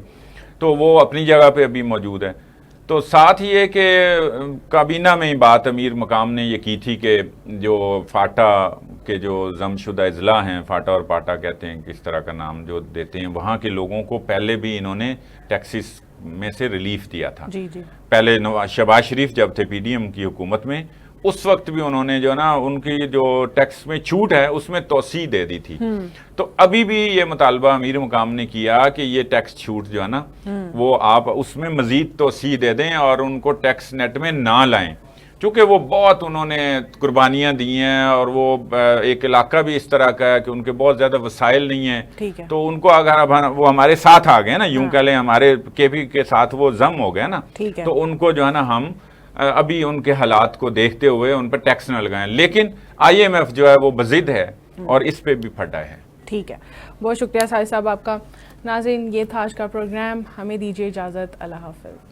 تو وہ اپنی جگہ پہ ابھی موجود ہے. تو ساتھ یہ کہ کابینہ میں بات امیر مقام نے یہ کی تھی کہ جو فاٹا کے جو ضم شدہ اضلاع ہیں، فاٹا اور پاٹا کہتے ہیں، کس طرح کا نام جو دیتے ہیں، وہاں کے لوگوں کو پہلے بھی انہوں نے ٹیکسز میں سے ریلیف دیا تھا. پہلے شہباز شریف جب تھے پی ڈی ایم کی حکومت میں، اس وقت بھی انہوں نے جو نا ان کی جو ٹیکس میں چھوٹ ہے اس میں توسیع دے دی تھی. تو ابھی بھی یہ مطالبہ امیر مقام نے کیا کہ یہ ٹیکس چھوٹ جو ہے نا وہ آپ اس میں مزید توسیع دے دیں اور ان کو ٹیکس نیٹ میں نہ لائیں، چونکہ وہ بہت انہوں نے قربانیاں دی ہیں، اور وہ ایک علاقہ بھی اس طرح کا ہے کہ ان کے بہت زیادہ وسائل نہیں ہیں. تو ان کو اگر وہ ہمارے ساتھ آ گئے نا، یوں کہہ لیں ہمارے کے پی کے ساتھ وہ ضم ہو گئے نا، تو ان کو جو ہے نا ہم ابھی ان کے حالات کو دیکھتے ہوئے ان پر ٹیکس نہ لگائیں. لیکن آئی ایم ایف جو ہے وہ بضد ہے اور اس پہ بھی پھٹا ہے. ٹھیک ہے، بہت شکریہ سائی صاحب آپ کا. ناظرین، یہ تھا آج کا پروگرام، ہمیں دیجیے اجازت، اللہ حافظ.